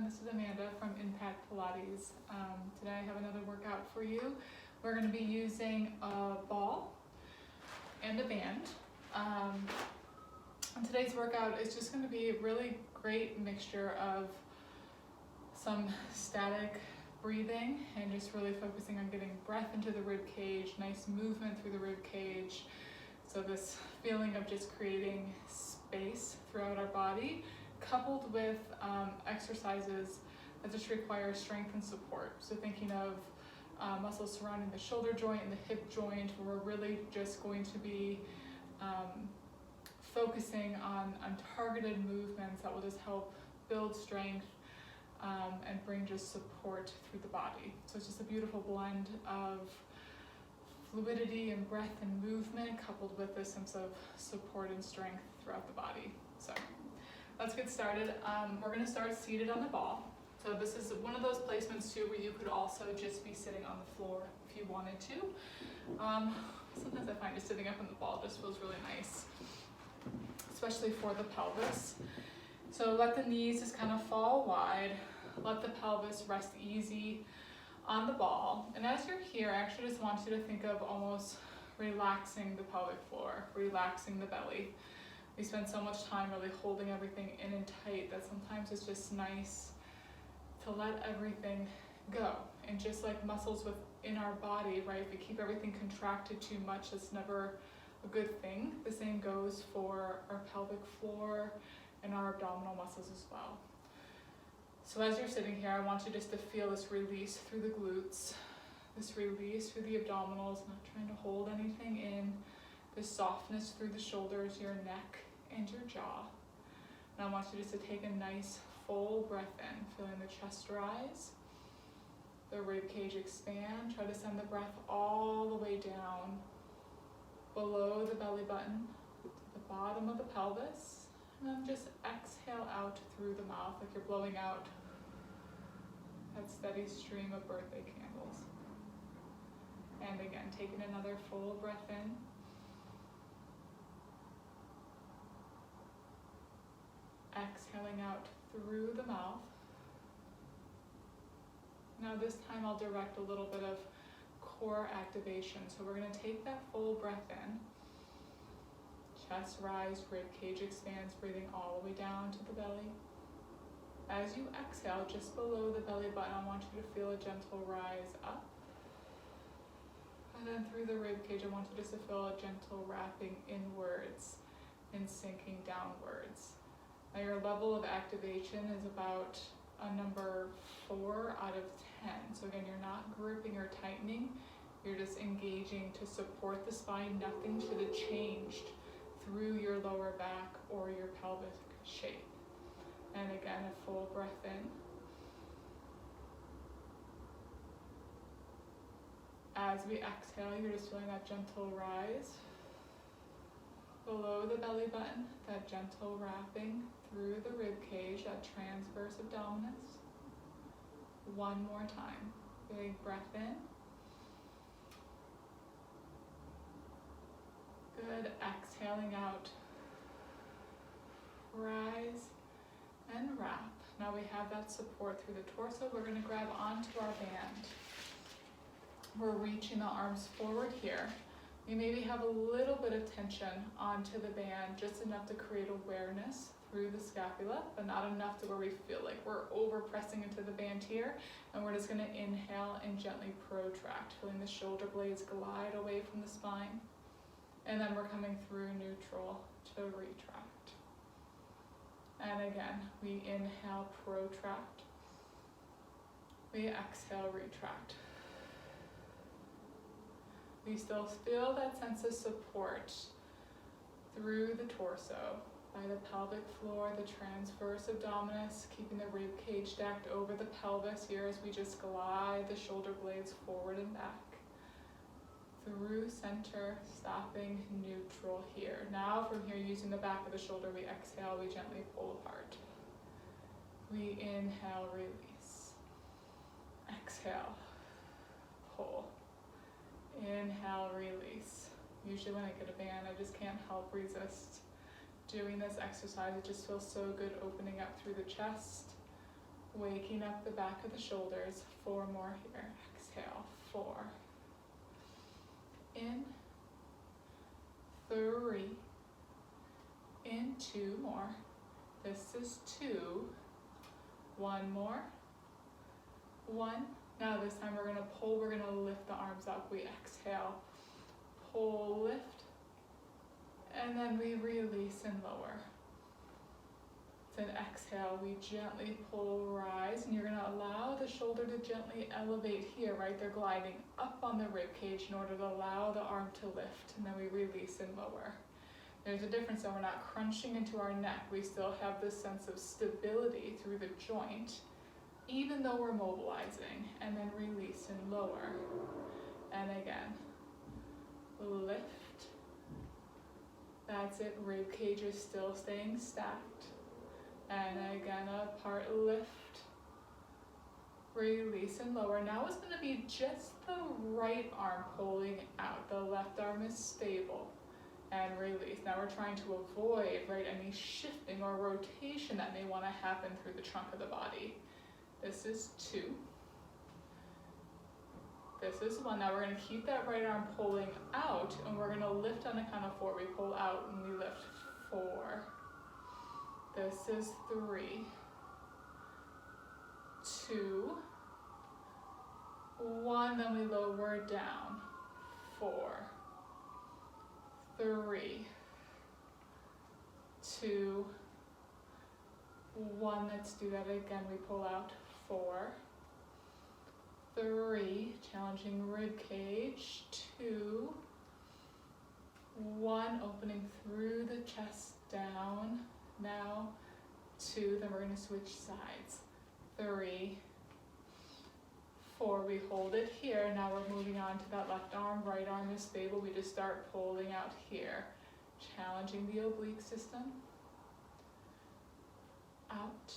everyone, this is Amanda from Impact Pilates. Today I have another workout for you. We're going to be using a ball and a band. And today's workout is just going to be a really great mixture of some static breathing and just really focusing on getting breath into the rib cage, nice movement through the rib cage. So this feeling of just creating space throughout our body, coupled with exercises that just require strength and support. So thinking of muscles surrounding the shoulder joint and the hip joint, where we're really just going to be focusing on targeted movements that will just help build strength and bring just support through the body. So it's just a beautiful blend of fluidity and breath and movement, coupled with this sense of support and strength throughout the body. So let's get started. We're going to start seated on the ball. So this is one of those placements too where you could also just be sitting on the floor if you wanted to. Sometimes I find just sitting up on the ball just feels really nice, especially for the pelvis. So let the knees just kind of fall wide. Let the pelvis rest easy on the ball. And as you're here, I actually just want you to think of almost relaxing the pelvic floor, relaxing the belly. We spend so much time really holding everything in and tight that sometimes it's just nice to let everything go. And just like muscles within our body, right? If we keep everything contracted too much, it's never a good thing. The same goes for our pelvic floor and our abdominal muscles as well. So as you're sitting here, I want you just to feel this release through the glutes, this release through the abdominals, not trying to hold anything in, this softness through the shoulders, your neck, and your jaw. And I want you just to take a nice full breath in, feeling the chest rise, the rib cage expand. Try to send the breath all the way down, below the belly button, to the bottom of the pelvis. And then just exhale out through the mouth like you're blowing out that steady stream of birthday candles. And again, taking another full breath in. Exhaling out through the mouth. Now this time I'll direct a little bit of core activation. So we're going to take that full breath in. Chest rise, rib cage expands, breathing all the way down to the belly. As you exhale, just below the belly button, I want you to feel a gentle rise up. And then through the rib cage, I want you just to feel a gentle wrapping inwards and sinking downwards. Now your level of activation is about a number 4 out of 10. So again, you're not gripping or tightening, you're just engaging to support the spine. Nothing should have changed through your lower back or your pelvic shape. And again, a full breath in. As we exhale, you're just feeling that gentle rise below the belly button, that gentle wrapping through the rib cage, that transverse abdominis. One more time. Big breath in. Good. Exhaling out. Rise and wrap. Now we have that support through the torso. We're going to grab onto our band. We're reaching the arms forward here. We maybe have a little bit of tension onto the band, just enough to create awareness through the scapula, but not enough to where we feel like we're over pressing into the band here. And we're just going to inhale and gently protract, feeling the shoulder blades glide away from the spine. And then we're coming through neutral to retract. And again, we inhale, protract. We exhale, retract. We still feel that sense of support through the torso, by the pelvic floor, the transverse abdominis, keeping the rib cage stacked over the pelvis here as we just glide the shoulder blades forward and back. Through center, stopping neutral here. Now from here, using the back of the shoulder, we exhale, we gently pull apart. We inhale, release. Exhale, pull. Inhale, release. Usually when I get a band, I just can't help resist doing this exercise. It just feels so good opening up through the chest, Waking up the back of the shoulders. 4 more here. Exhale. 4. In. 3. In. 2 more. This is 2. 1 more. 1. Now this time we're going to pull, we're going to lift the arms up. We exhale, pull, lift, and then we release and lower. Then exhale, we gently pull, rise, and you're going to allow the shoulder to gently elevate here, right? They're gliding up on the rib cage in order to allow the arm to lift, and then we release and lower. There's a difference though, we're not crunching into our neck. We still have this sense of stability through the joint, even though we're mobilizing, and then release and lower. And again, lift. That's it, rib cage is still staying stacked. And again, apart, lift, release and lower. Now it's gonna be just the right arm pulling out. The left arm is stable and release. Now we're trying to avoid, right, any shifting or rotation that may wanna happen through the trunk of the body. This is 2. This is 1. Now we're going to keep that right arm pulling out, and we're going to lift on the count of 4. We pull out and we lift. 4. This is 3. 2. 1. Then we lower down. 4. 3. 2. 1. Let's do that again. We pull out. 4, 3, challenging rib cage, 2, 1, opening through the chest down, now 2, then we're going to switch sides, 3, 4, we hold it here, now we're moving on to that left arm, right arm is stable, we just start pulling out here, challenging the oblique system, out,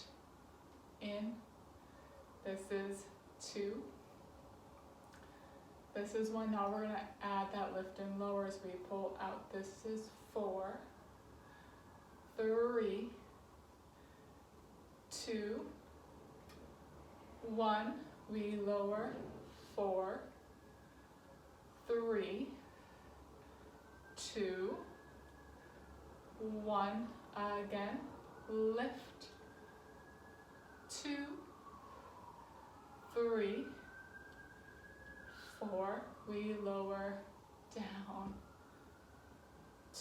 in. This is 2. This is 1. Now we're going to add that lift and lower as we pull out. This is 4. 3. 2. 1. We lower. 4. 3. 2. 1. Again. Lift. 2. 3, 4, we lower, down,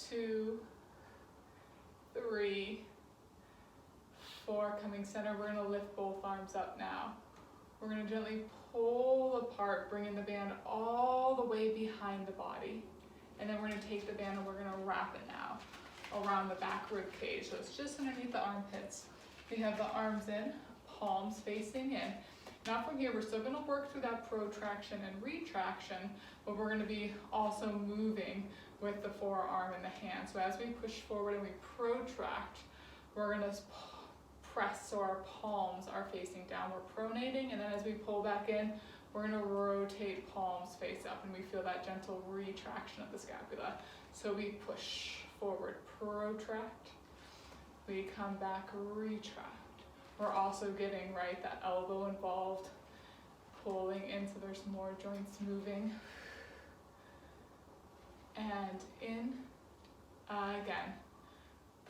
2, 3, 4, coming center, we're going to lift both arms up now. We're going to gently pull apart, bringing the band all the way behind the body, and then we're going to take the band and we're going to wrap it now around the back rib cage, so it's just underneath the armpits. We have the arms in, palms facing in. Now from here, we're still going to work through that protraction and retraction, but we're going to be also moving with the forearm and the hand. So as we push forward and we protract, we're going to press so our palms are facing down. We're pronating, and then as we pull back in, we're going to rotate palms face up, and we feel that gentle retraction of the scapula. So we push forward, protract, we come back, retract. We're also getting, right, that elbow involved, pulling in so there's more joints moving. And in, again,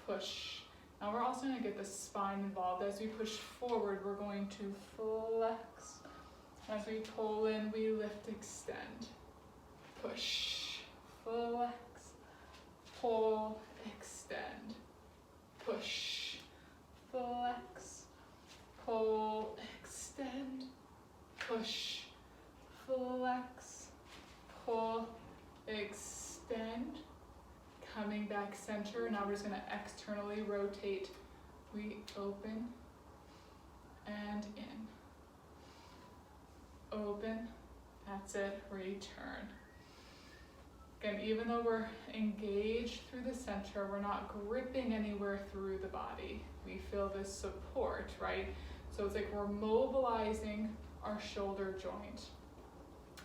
push. Now we're also going to get the spine involved. As we push forward, we're going to flex. As we pull in, we lift, extend. Push, flex, pull, extend. Push, flex, pull, extend, push, flex, pull, extend, coming back center. Now we're just going to externally rotate. We open and in. Open, that's it, return. Again, even though we're engaged through the center, we're not gripping anywhere through the body. We feel this support, right? So it's like we're mobilizing our shoulder joint.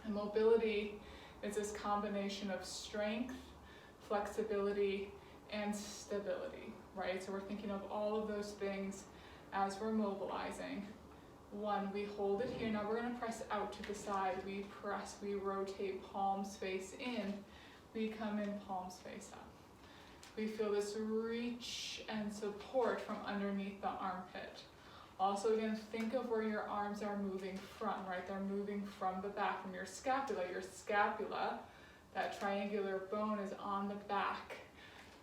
And mobility is this combination of strength, flexibility, and stability, right? So we're thinking of all of those things as we're mobilizing. 1. We hold it here. Now we're going to press out to the side. We press, we rotate, palms face in. We come in, palms face up. We feel this reach and support from underneath the armpit. Also, again, think of where your arms are moving from, right? They're moving from the back, from your scapula. Your scapula, that triangular bone, is on the back,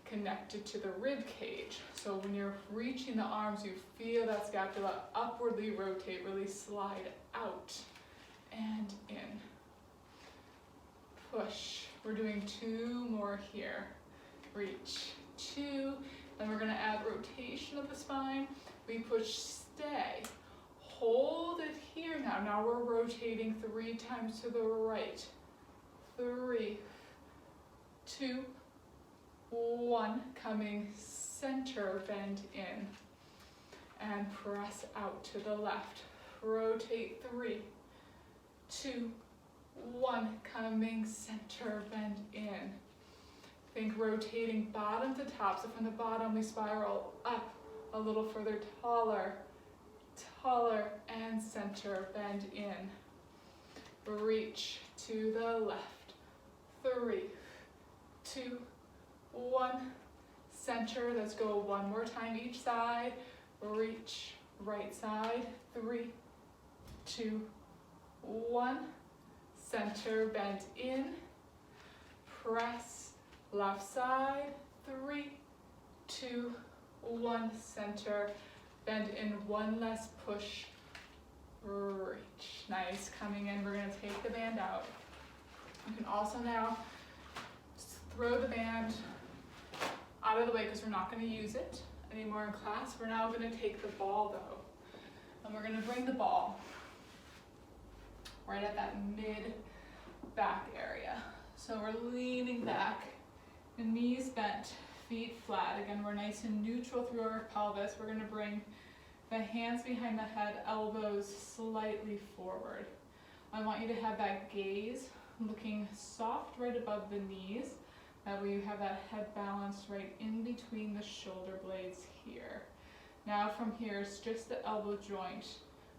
connected to the rib cage. So when you're reaching the arms, you feel that scapula upwardly rotate, really slide out and in. Push. We're doing 2 more here. Reach, 2. Then we're gonna add rotation of the spine. We push, stay. Hold it here now. Now we're rotating 3 times to the right. 3, 2, 1. Coming center, bend in. And press out to the left. Rotate 3, 2, 1. Coming center, bend in. Think rotating bottom to top. So from the bottom we spiral up a little further, taller, taller, and center, bend in. Reach to the left. 3, 2, 1. Center. Let's go 1 more time each side. Reach, right side. 3, 2, 1. Center, bend in. Press, left side. 3, 2, 1. Center, bend in. 1 less push. Reach. Nice. Coming in, we're going to take the band out. You can also now throw the band out of the way because we're not going to use it anymore in class. We're now going to take the ball though, and we're going to bring the ball right at that mid back area. So we're leaning back, the knees bent, feet flat. Again, we're nice and neutral through our pelvis. We're going to bring the hands behind the head, elbows slightly forward. I want you to have that gaze looking soft right above the knees. That way you have that head balanced right in between the shoulder blades here. Now from here, it's just the elbow joint.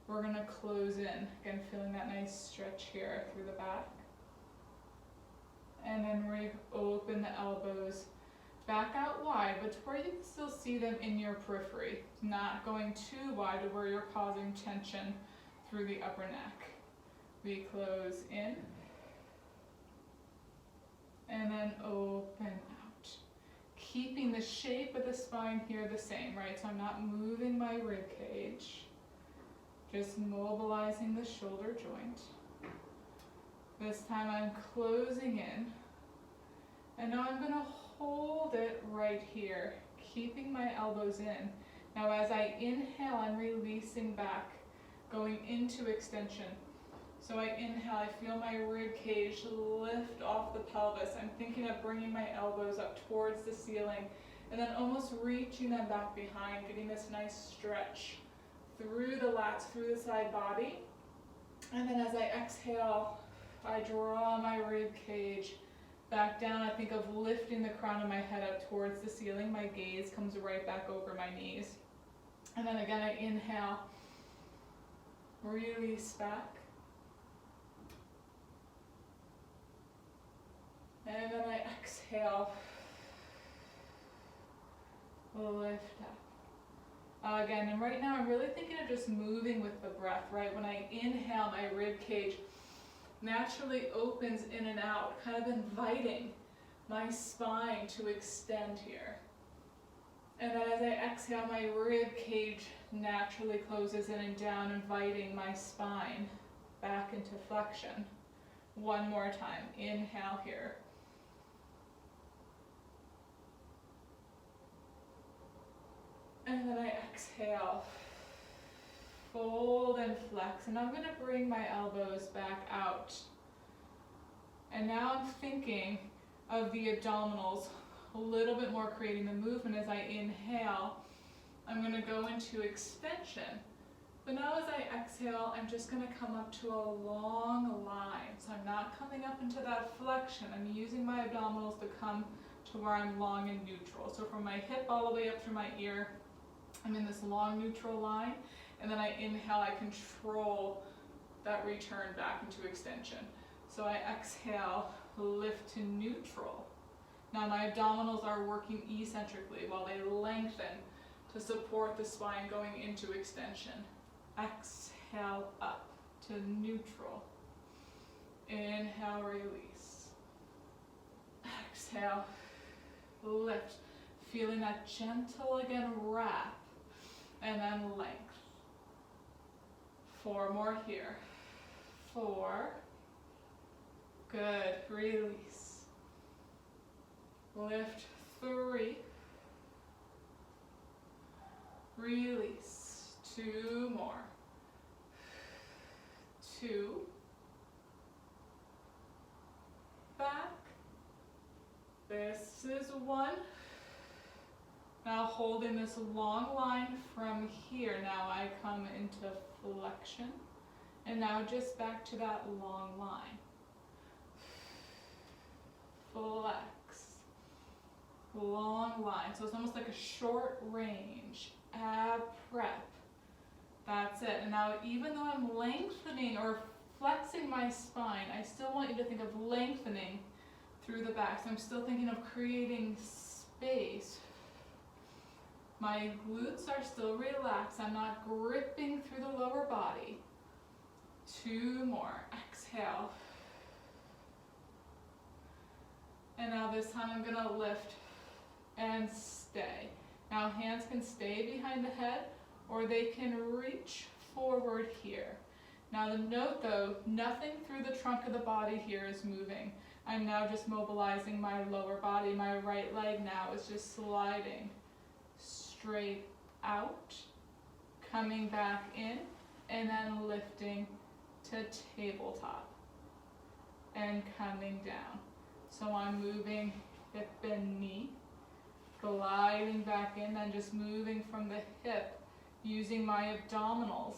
We're going to close in. Again, feeling that nice stretch here through the back. And then we open the elbows back out wide, but to where you can still see them in your periphery. Not going too wide to where you're causing tension through the upper neck. We close in. And then open out. Keeping the shape of the spine here the same, right? So I'm not moving my rib cage. Just mobilizing the shoulder joint. This time I'm closing in. And now I'm gonna hold it right here, keeping my elbows in. Now as I inhale, I'm releasing back, going into extension. So I inhale, I feel my rib cage lift off the pelvis. I'm thinking of bringing my elbows up towards the ceiling and then almost reaching them back behind, getting this nice stretch through the lats, through the side body. And then as I exhale, I draw my rib cage back down. I think of lifting the crown of my head up towards the ceiling. My gaze comes right back over my knees. And then again, I inhale, release back. And then I exhale, lift up. Again, and right now I'm really thinking of just moving with the breath, right? When I inhale, my rib cage naturally opens in and out, kind of inviting my spine to extend here. And then as I exhale, my rib cage naturally closes in and down, inviting my spine back into flexion. 1 more time. Inhale here. And then I exhale, fold and flex. And I'm going to bring my elbows back out. And now I'm thinking of the abdominals a little bit more, creating the movement. As I inhale, I'm going to go into extension. But now as I exhale, I'm just going to come up to a long line. So I'm not coming up into that flexion. I'm using my abdominals to come to where I'm long and neutral. So from my hip all the way up through my ear, I'm in this long neutral line. And then I inhale, I control that return back into extension. So I exhale, lift to neutral. Now my abdominals are working eccentrically while they lengthen to support the spine going into extension. Exhale up to neutral. Inhale, release. Exhale, lift. Feeling that gentle again wrap, and then length. 4 more here. 4. Good, release. Lift, 3. Release, 2 more. 2. Back. This is 1. Now holding this long line from here, now I come into flexion. And now just back to that long line. Flex. Long line. So it's almost like a short range. Ab prep. That's it. And now even though I'm lengthening or flexing my spine, I still want you to think of lengthening through the back. So I'm still thinking of creating space. My glutes are still relaxed. I'm not gripping through the lower body. 2 more. Exhale. And now this time I'm going to lift and stay. Now hands can stay behind the head or they can reach forward here. Now the note though, nothing through the trunk of the body here is moving. I'm now just mobilizing my lower body. My right leg now is just sliding straight out, coming back in, and then lifting to tabletop and coming down. So I'm moving hip and knee, gliding back in, then just moving from the hip, using my abdominals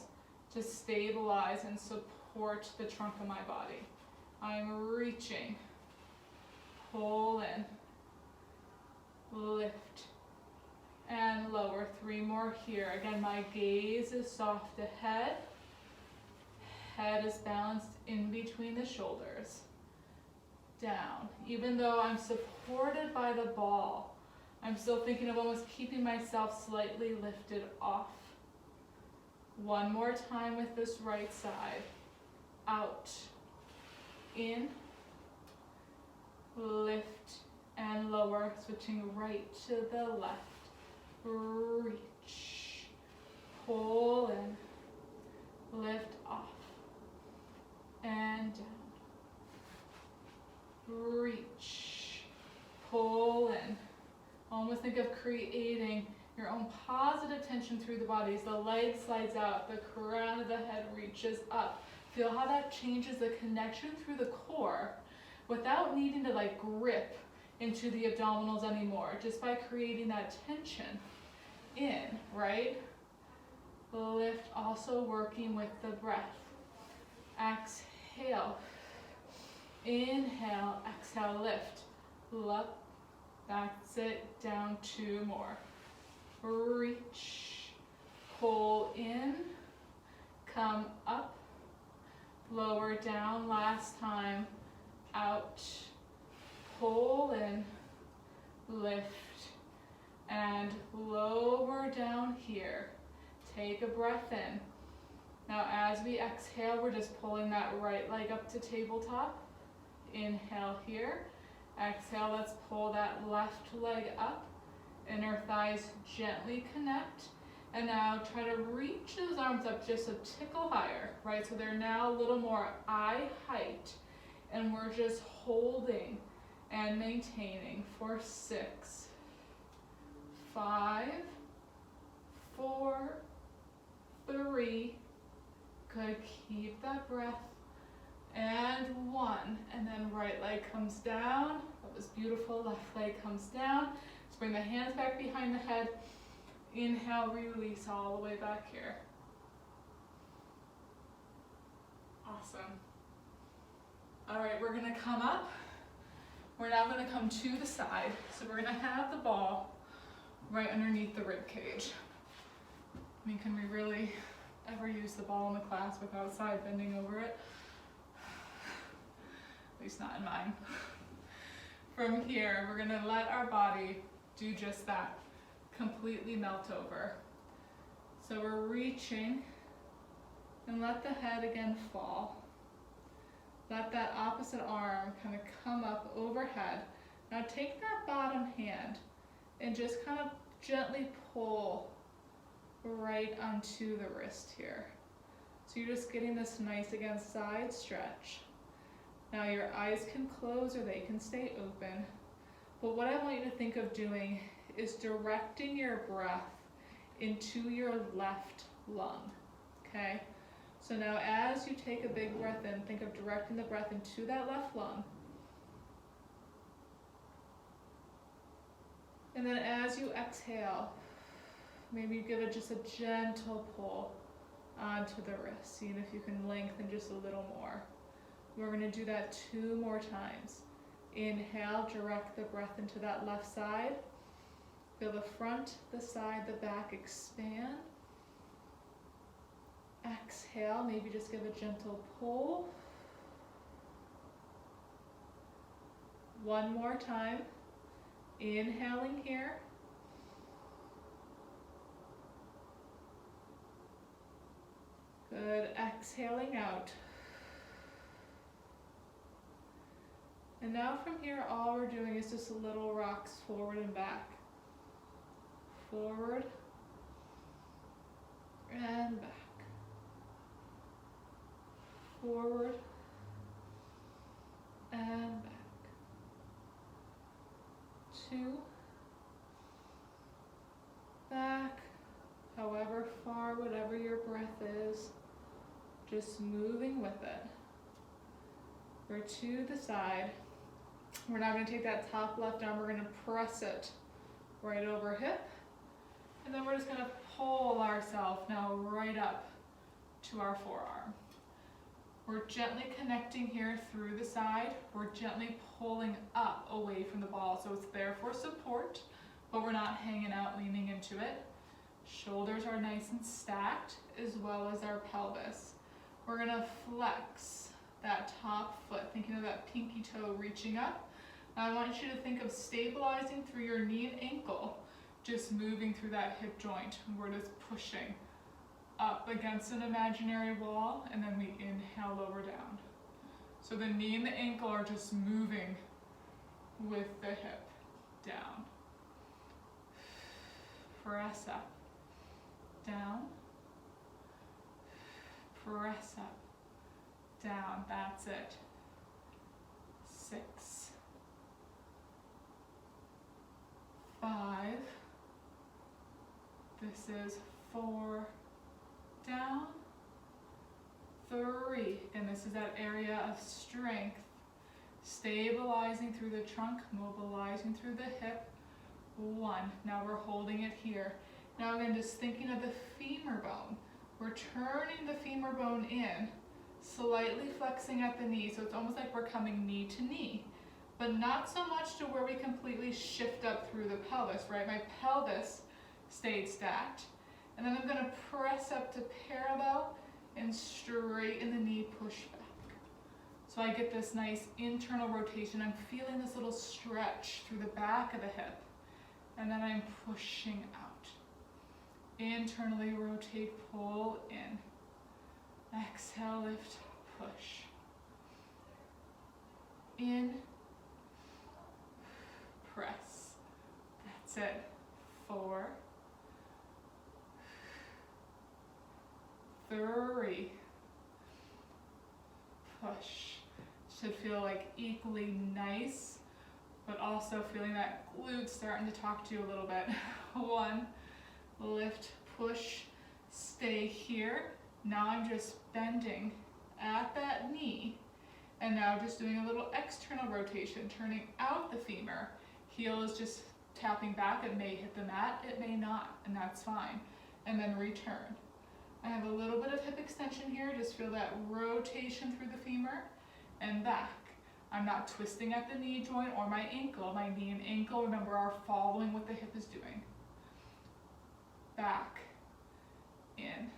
to stabilize and support the trunk of my body. I'm reaching, pull in, lift, and lower. 3 more here. Again, my gaze is soft ahead. Head is balanced in between the shoulders. Down. Even though I'm supported by the ball, I'm still thinking of almost keeping myself slightly lifted off. 1 more time with this right side. Out. In. Lift and lower. Switching right to the left. Reach, pull in, lift off, and down. Reach, pull in. Almost think of creating your own positive tension through the body as the leg slides out, the crown of the head reaches up. Feel how that changes the connection through the core without needing to like grip into the abdominals anymore, just by creating that tension in, right? Lift, also working with the breath. Exhale, inhale, exhale, lift, up, that's it, down, 2 more. Reach, pull in, come up, lower down, last time, out, pull in, lift, and lower down here. Take a breath in. Now as we exhale, we're just pulling that right leg up to tabletop. Inhale here. Exhale, let's pull that left leg up. Inner thighs gently connect. And now try to reach those arms up just a tickle higher, right? So they're now a little more eye height. And we're just holding and maintaining for 6, 5, 4, 3, good, keep that breath, and 1, and then right leg comes down, that was beautiful, left leg comes down, let's bring the hands back behind the head, inhale, release all the way back here. Awesome. All right, we're gonna come up. We're now gonna come to the side. So we're gonna have the ball right underneath the rib cage. I mean, can we really the ball in the class without side bending over it. At least not in mine. From here, we're gonna let our body do just that, completely melt over. So we're reaching, and let the head again fall. Let that opposite arm kind of come up overhead. Now take that bottom hand and just kind of gently pull right onto the wrist here. So you're just getting this nice, again, side stretch. Now your eyes can close or they can stay open. But what I want you to think of doing is directing your breath into your left lung, okay? So now as you take a big breath in, think of directing the breath into that left lung. And then as you exhale, maybe you give it just a gentle pull onto the wrist, seeing if you can lengthen just a little more. We're gonna do that 2 more times. Inhale, direct the breath into that left side. Feel the front, the side, the back expand. Exhale, maybe just give a gentle pull. 1 more time. Inhaling here. Good, exhaling out. And now from here, all we're doing is just little rocks forward and back. Forward and back. Forward and back. 2, back, however far, whatever your breath is, just moving with it. We're to the side. We're now going to take that top left arm, we're going to press it right over hip, and then we're just going to pull ourselves now right up to our forearm. We're gently connecting here through the side. We're gently pulling up away from the ball, so it's there for support, but we're not hanging out, leaning into it. Shoulders are nice and stacked, as well as our pelvis. We're gonna flex that top foot, thinking of that pinky toe reaching up. Now I want you to think of stabilizing through your knee and ankle, just moving through that hip joint. We're just pushing up against an imaginary wall, and then we inhale, lower down. So the knee and the ankle are just moving with the hip down. Press up, down, press up, down, that's it. 6, 5, this is 4, down, 3, and this is that area of strength, stabilizing through the trunk, mobilizing through the hip. 1, now we're holding it here. Now again, just thinking of the femur bone. We're turning the femur bone in, slightly flexing at the knee, so it's almost like we're coming knee to knee, but not so much to where we completely shift up through the pelvis, right? My pelvis stayed stacked. And then I'm gonna press up to parallel and straighten the knee, push back. So I get this nice internal rotation. I'm feeling this little stretch through the back of the hip. And then I'm pushing out. Internally rotate, pull in. Exhale, lift, push. In, press. That's it. 4, 3, push. Should feel like equally nice, but also feeling that glute starting to talk to you a little bit. 1, lift, push, stay here. Now I'm just bending at that knee, and now just doing a little external rotation, turning out the femur. Heel is just tapping back. It may hit the mat, it may not, and that's fine. And then return. I have a little bit of hip extension here, just feel that rotation through the femur and back. I'm not twisting at the knee joint or my ankle. My knee and ankle, remember, are following what the hip is doing. Back, in,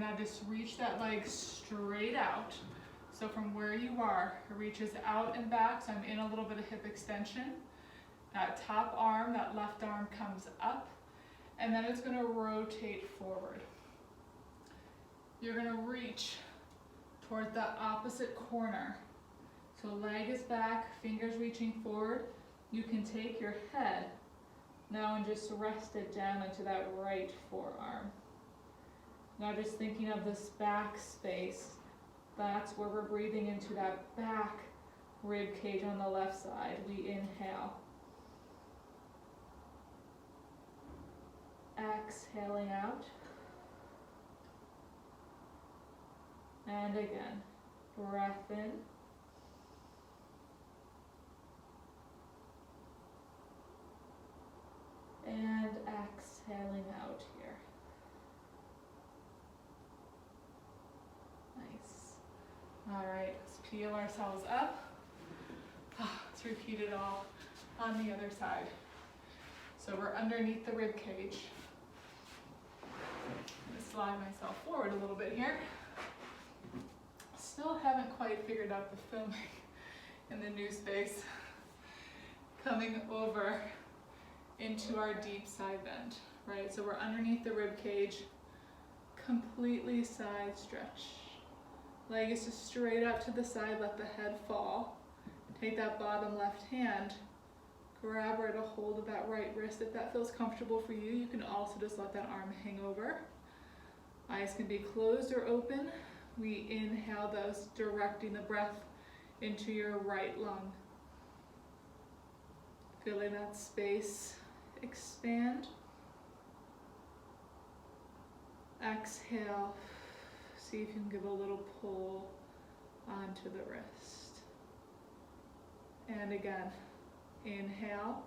now just reach that leg straight out. So from where you are, it reaches out and back, so I'm in a little bit of hip extension. That top arm, that left arm comes up, and then it's gonna rotate forward. You're gonna reach toward the opposite corner. So leg is back, fingers reaching forward. You can take your head now and just rest it down into that right forearm. Now just thinking of this back space, that's where we're breathing into that back rib cage on the left side. We inhale. Exhaling out. And again, breath in. And exhaling out here. Nice. All right, let's peel ourselves up. Let's repeat it all on the other side. So we're underneath the rib cage. I'm gonna slide myself forward a little bit here. Still haven't quite figured out the filming in the new space. Coming over into our deep side bend, right? So we're underneath the rib cage, completely side stretch. Leg is just straight up to the side, let the head fall. Take that bottom left hand, grab right a hold of that right wrist. If that feels comfortable for you, you can also just let that arm hang over. Eyes can be closed or open. We inhale those, directing the breath into your right lung. Feeling that space expand. Exhale. See if you can give a little pull onto the wrist. And again, inhale.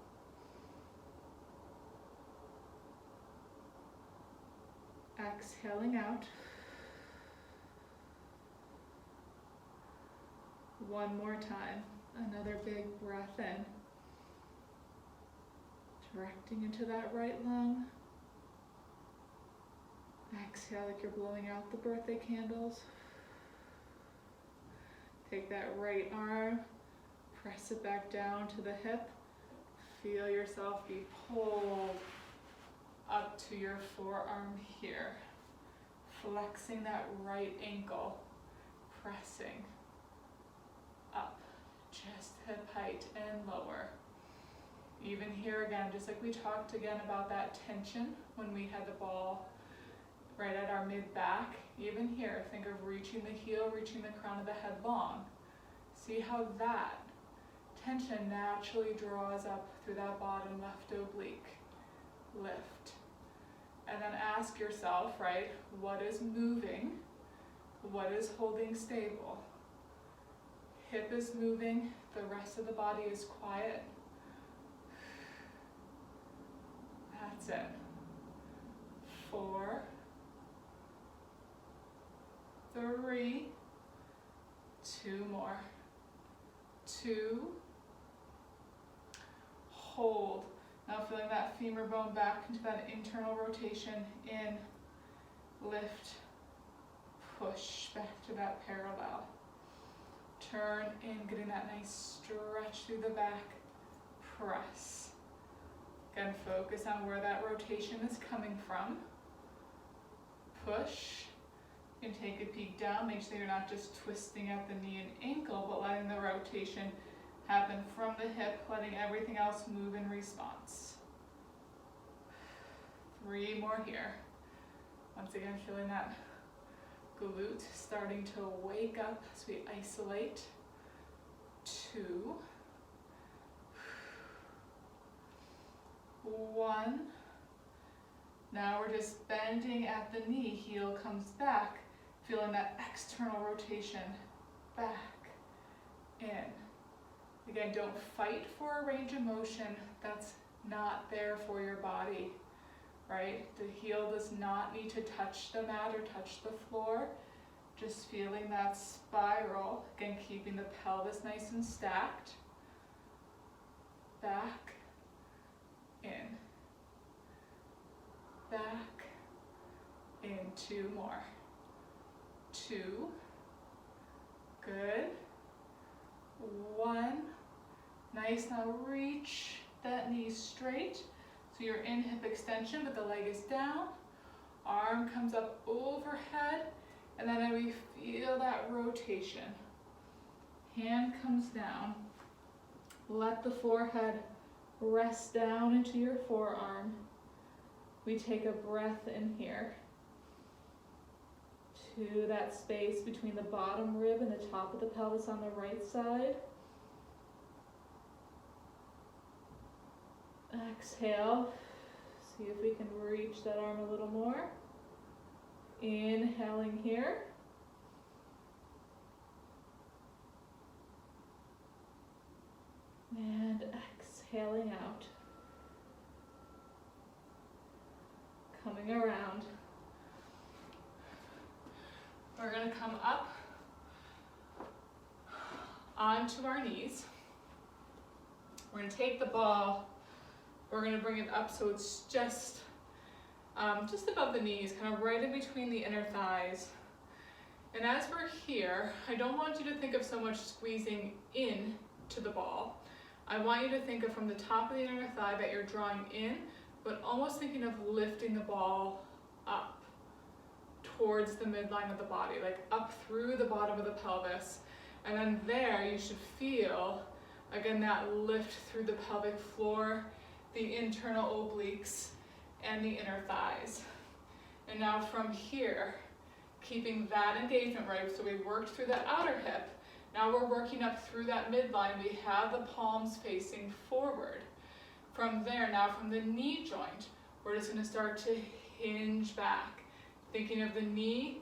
Exhaling out. One more time. Another big breath in. Directing into that right lung. Exhale like you're blowing out the birthday candles. Take that right arm, press it back down to the hip. Feel yourself be pulled up to your forearm here. Flexing that right ankle, pressing up, chest, hip height, and lower. Even here again, just like we talked again about that tension when we had the ball right at our mid-back, even here, think of reaching the heel, reaching the crown of the head long. See how that tension naturally draws up through that bottom left oblique. Lift. And then ask yourself, right, what is moving? What is holding stable? Hip is moving, the rest of the body is quiet. That's it. 4, 3, 2 more. 2, hold. Now feeling that femur bone back into that internal rotation, in, lift, push back to that parallel. Turn in, getting that nice stretch through the back, press. Again, focus on where that rotation is coming from. Push, and take a peek down. Make sure you're not just twisting at the knee and ankle, but letting the rotation happen from the hip, letting everything else move in response. 3 more here. Once again, feeling that glute starting to wake up as we isolate. 2, 1. Now we're just bending at the knee, heel comes back, feeling that external rotation, back, in. Again, don't fight for a range of motion that's not there for your body, right? The heel does not need to touch the mat or touch the floor. Just feeling that spiral, again, keeping the pelvis nice and stacked. Back, in. Back, in. 2 more. 2, good, 1, nice. Now reach that knee straight, so you're in hip extension, but the leg is down, arm comes up overhead, and then we feel that rotation. Hand comes down, let the forehead rest down into your forearm. We take a breath in here to that space between the bottom rib and the top of the pelvis on the right side. Exhale, see if we can reach that arm a little more. Inhaling here. And exhaling out. Coming around. We're going to come up onto our knees. We're going to take the ball, we're going to bring it up so it's just above the knees, kind of right in between the inner thighs. And as we're here, I don't want you to think of so much squeezing in to the ball. I want you to think of from the top of the inner thigh that you're drawing in, but almost thinking of lifting the ball up towards the midline of the body, like up through the bottom of the pelvis. And then there you should feel, again, that lift through the pelvic floor, the internal obliques, and the inner thighs. And now from here, keeping that engagement right, so we worked through the outer hip, now we're working up through that midline. We have the palms facing forward. From there, now from the knee joint, we're just going to start to hinge back. Thinking of the knee,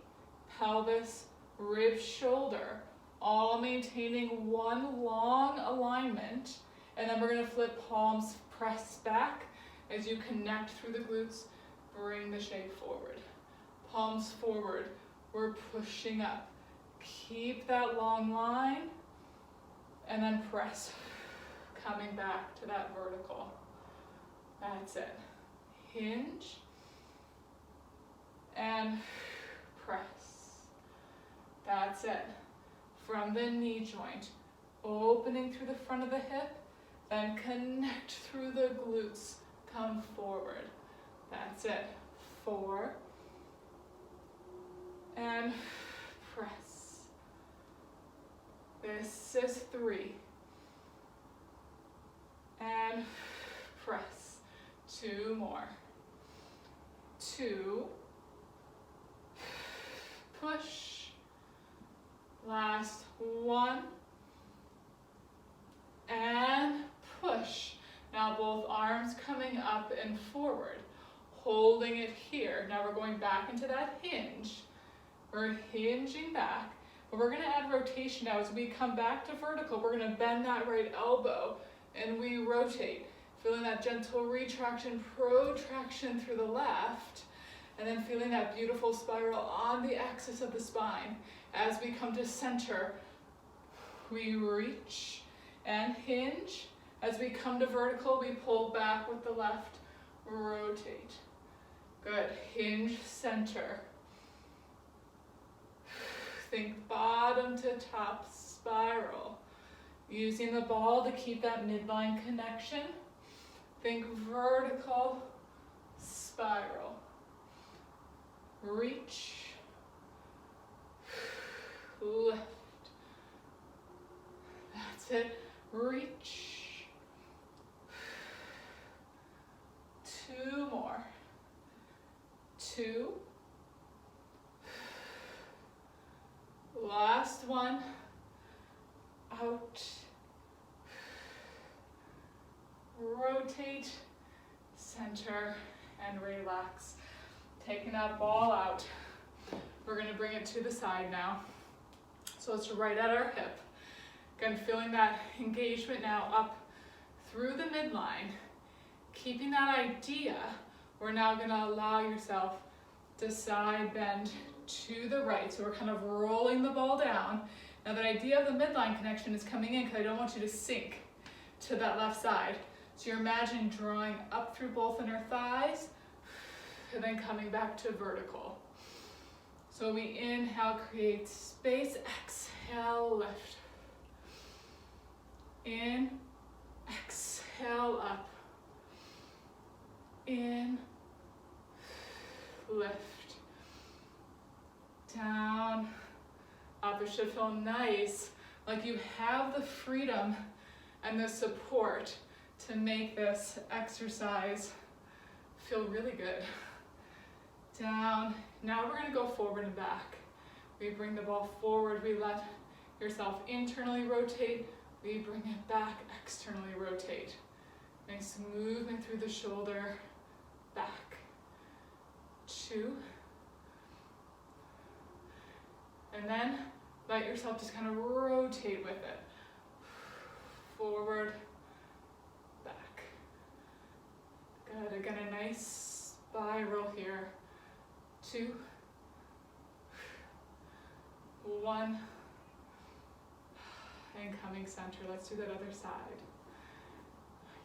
pelvis, rib, shoulder, all maintaining one long alignment. And then we're going to flip palms, press back as you connect through the glutes, bring the shape forward. Palms forward, we're pushing up. Keep that long line, and then press, coming back to that vertical. That's it. Hinge, and press. That's it. From the knee joint, opening through the front of the hip, then connect through the glutes, come forward. That's it. 4, and press. This is 3, and press. 2 more. 2, push. Last 1, and push. Now both arms coming up and forward, holding it here. Now we're going back into that hinge. We're hinging back, but we're going to add rotation now. As we come back to vertical, we're going to bend that right elbow and we rotate, feeling that gentle retraction, protraction through the left, and then feeling that beautiful spiral on the axis of the spine. As we come to center, we reach and hinge. As we come to vertical, we pull back with the left, rotate. Good, hinge, center. Think bottom to top spiral. Using the ball to keep that midline connection. Think vertical, spiral. Reach, lift. That's it. Reach. 2 more. 2. Last one. Out. Rotate, center, and relax. Taking that ball out. We're going to bring it to the side now. So it's right at our hip. Again, feeling that engagement now up through the midline. Keeping that idea, we're now going to allow yourself to side bend to the right. So we're kind of rolling the ball down. Now that idea of the midline connection is coming in because I don't want you to sink to that left side. So you're imagining drawing up through both inner thighs and then coming back to vertical. So we inhale, create space, exhale, lift. In, exhale, up. In, lift. Down, up. It should feel nice, like you have the freedom and the support to make this exercise feel really good. Down. Now we're going to go forward and back. We bring the ball forward. We let yourself internally rotate. We bring it back, externally rotate. Nice movement through the shoulder. Back. 2. And then let yourself just kind of rotate with it. Forward, back. Good. Again, a nice spiral here. 2, 1, and coming center. Let's do that other side.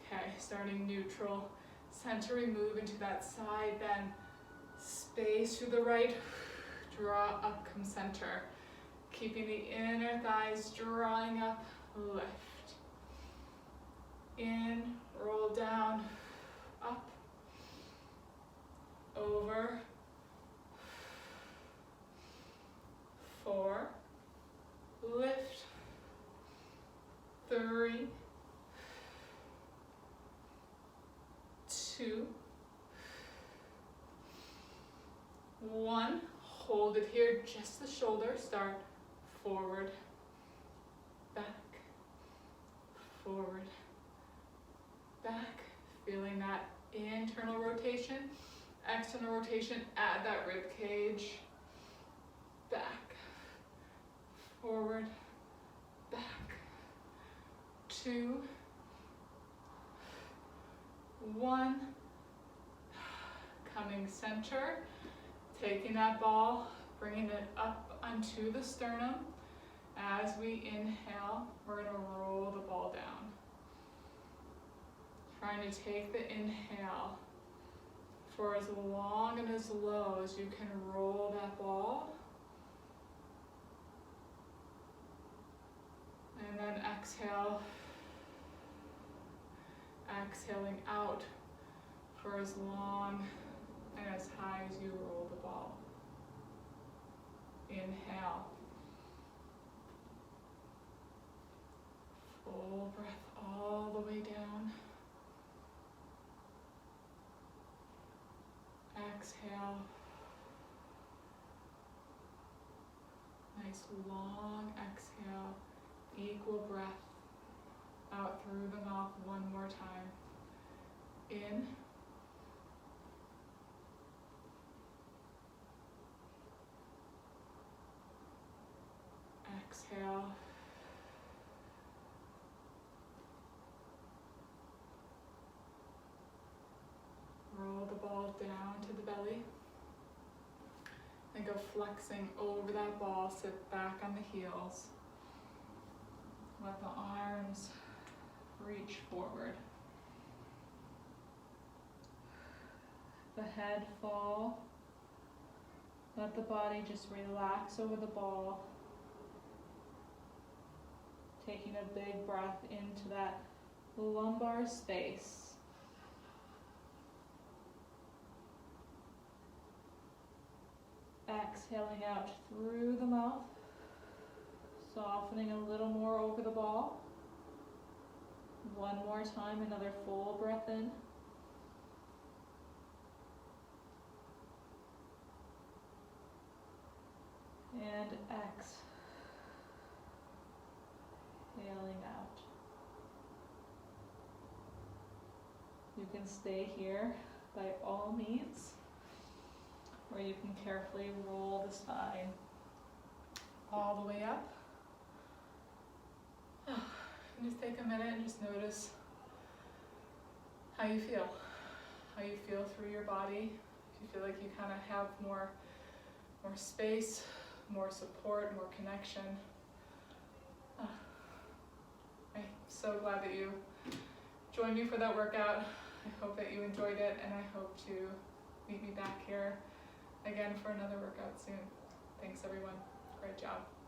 Okay, starting neutral. Center, we move into that side bend. Space to the right. Draw up, come center. Keeping the inner thighs drawing up, lift. In, roll down, up, over, 4, lift, 3, 2, 1. Hold it here, just the shoulder. Start forward, back, forward, back. Feeling that internal rotation, external rotation. Add that rib cage. Back, forward, back. 2, 1. Coming center. Taking that ball, bringing it up onto the sternum. As we inhale, we're going to roll the ball down. Trying to take the inhale for as long and as low as you can roll that ball. And then exhale. Exhaling out for as long and as high as you roll the ball. Inhale. Full breath all the way down. Exhale. Nice long exhale. Equal breath. Out through the mouth one more time. In. Exhale. Roll the ball down to the belly. And go flexing over that ball. Sit back on the heels. Let the arms reach forward. The head fall. Let the body just relax over the ball. Taking a big breath into that lumbar space. Exhaling out through the mouth. Softening a little more over the ball. One more time, another full breath in. And exhaling out. You can stay here by all means, or you can carefully roll the spine all the way up. And just take a minute and just notice how you feel. How you feel through your body. If you feel like you kind of have more space, more support, more connection. I'm so glad that you joined me for that workout. I hope that you enjoyed it, and I hope to meet me back here again for another workout soon. Thanks everyone. Great job.